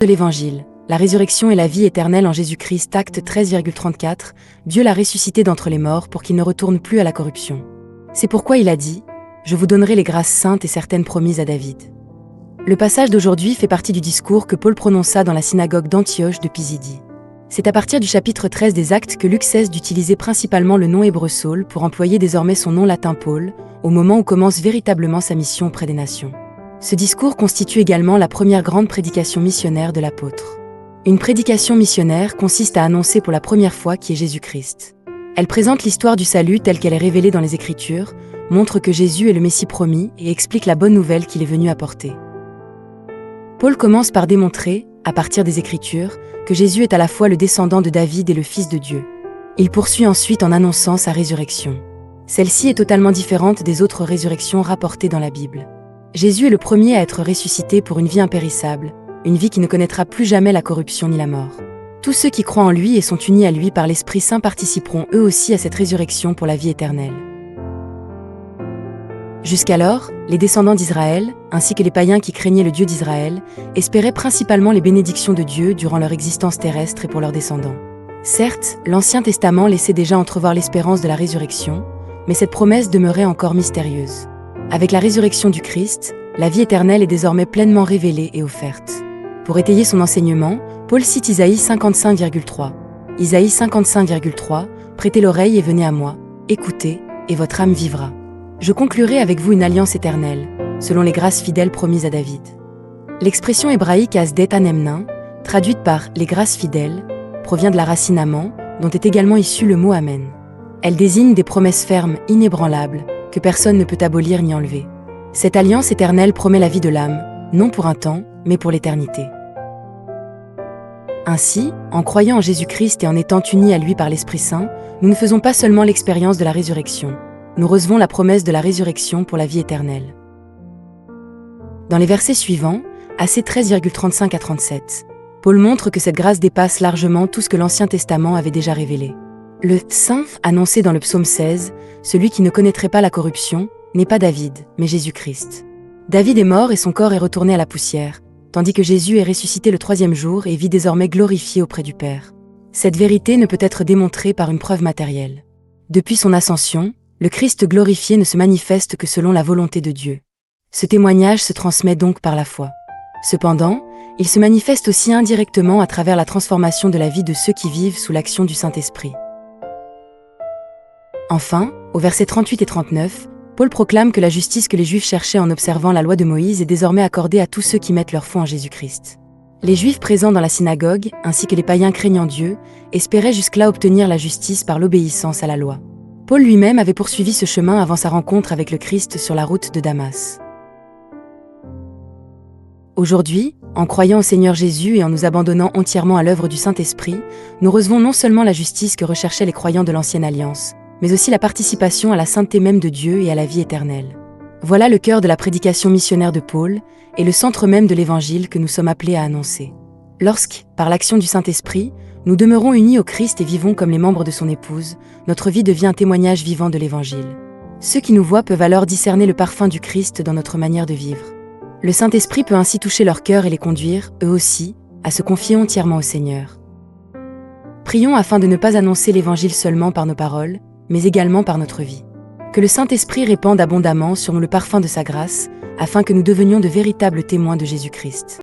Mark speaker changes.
Speaker 1: De l'Évangile, la résurrection et la vie éternelle en Jésus-Christ, acte 13,34, Dieu l'a ressuscité d'entre les morts pour qu'il ne retourne plus à la corruption. C'est pourquoi il a dit « Je vous donnerai les grâces saintes et certaines promises à David ». Le passage d'aujourd'hui fait partie du discours que Paul prononça dans la synagogue d'Antioche de Pisidie. C'est à partir du chapitre 13 des Actes que Luc cesse d'utiliser principalement le nom hébreu Saul pour employer désormais son nom latin Paul, au moment où commence véritablement sa mission auprès des nations. Ce discours constitue également la première grande prédication missionnaire de l'apôtre. Une prédication missionnaire consiste à annoncer pour la première fois qui est Jésus-Christ. Elle présente l'histoire du salut telle qu'elle est révélée dans les Écritures, montre que Jésus est le Messie promis et explique la bonne nouvelle qu'il est venu apporter. Paul commence par démontrer, à partir des Écritures, que Jésus est à la fois le descendant de David et le Fils de Dieu. Il poursuit ensuite en annonçant sa résurrection. Celle-ci est totalement différente des autres résurrections rapportées dans la Bible. Jésus est le premier à être ressuscité pour une vie impérissable, une vie qui ne connaîtra plus jamais la corruption ni la mort. Tous ceux qui croient en lui et sont unis à lui par l'Esprit Saint participeront eux aussi à cette résurrection pour la vie éternelle. Jusqu'alors, les descendants d'Israël, ainsi que les païens qui craignaient le Dieu d'Israël, espéraient principalement les bénédictions de Dieu durant leur existence terrestre et pour leurs descendants. Certes, l'Ancien Testament laissait déjà entrevoir l'espérance de la résurrection, mais cette promesse demeurait encore mystérieuse. Avec la résurrection du Christ, la vie éternelle est désormais pleinement révélée et offerte. Pour étayer son enseignement, Paul cite Isaïe 55,3. Isaïe 55,3, prêtez l'oreille et venez à moi, écoutez, et votre âme vivra. Je conclurai avec vous une alliance éternelle, selon les grâces fidèles promises à David. L'expression hébraïque asdet anemnin, traduite par les grâces fidèles, provient de la racine aman, dont est également issu le mot amen. Elle désigne des promesses fermes, inébranlables, que personne ne peut abolir ni enlever. Cette alliance éternelle promet la vie de l'âme, non pour un temps, mais pour l'éternité. Ainsi, en croyant en Jésus-Christ et en étant unis à lui par l'Esprit Saint, nous ne faisons pas seulement l'expérience de la résurrection, nous recevons la promesse de la résurrection pour la vie éternelle. Dans les versets suivants, AC 13,35 à 37, Paul montre que cette grâce dépasse largement tout ce que l'Ancien Testament avait déjà révélé. Le Saint annoncé dans le psaume 16, celui qui ne connaîtrait pas la corruption, n'est pas David, mais Jésus-Christ. David est mort et son corps est retourné à la poussière, tandis que Jésus est ressuscité le troisième jour et vit désormais glorifié auprès du Père. Cette vérité ne peut être démontrée par une preuve matérielle. Depuis son ascension, le Christ glorifié ne se manifeste que selon la volonté de Dieu. Ce témoignage se transmet donc par la foi. Cependant, il se manifeste aussi indirectement à travers la transformation de la vie de ceux qui vivent sous l'action du Saint-Esprit. Enfin, au versets 38 et 39, Paul proclame que la justice que les Juifs cherchaient en observant la loi de Moïse est désormais accordée à tous ceux qui mettent leur foi en Jésus-Christ. Les Juifs présents dans la synagogue, ainsi que les païens craignant Dieu, espéraient jusque-là obtenir la justice par l'obéissance à la loi. Paul lui-même avait poursuivi ce chemin avant sa rencontre avec le Christ sur la route de Damas. Aujourd'hui, en croyant au Seigneur Jésus et en nous abandonnant entièrement à l'œuvre du Saint-Esprit, nous recevons non seulement la justice que recherchaient les croyants de l'Ancienne Alliance, mais aussi la participation à la sainteté même de Dieu et à la vie éternelle. Voilà le cœur de la prédication missionnaire de Paul, et le centre même de l'Évangile que nous sommes appelés à annoncer. Lorsque, par l'action du Saint-Esprit, nous demeurons unis au Christ et vivons comme les membres de son épouse, notre vie devient un témoignage vivant de l'Évangile. Ceux qui nous voient peuvent alors discerner le parfum du Christ dans notre manière de vivre. Le Saint-Esprit peut ainsi toucher leur cœur et les conduire, eux aussi, à se confier entièrement au Seigneur. Prions afin de ne pas annoncer l'Évangile seulement par nos paroles, mais également par notre vie. Que le Saint-Esprit répande abondamment sur nous le parfum de sa grâce, afin que nous devenions de véritables témoins de Jésus-Christ.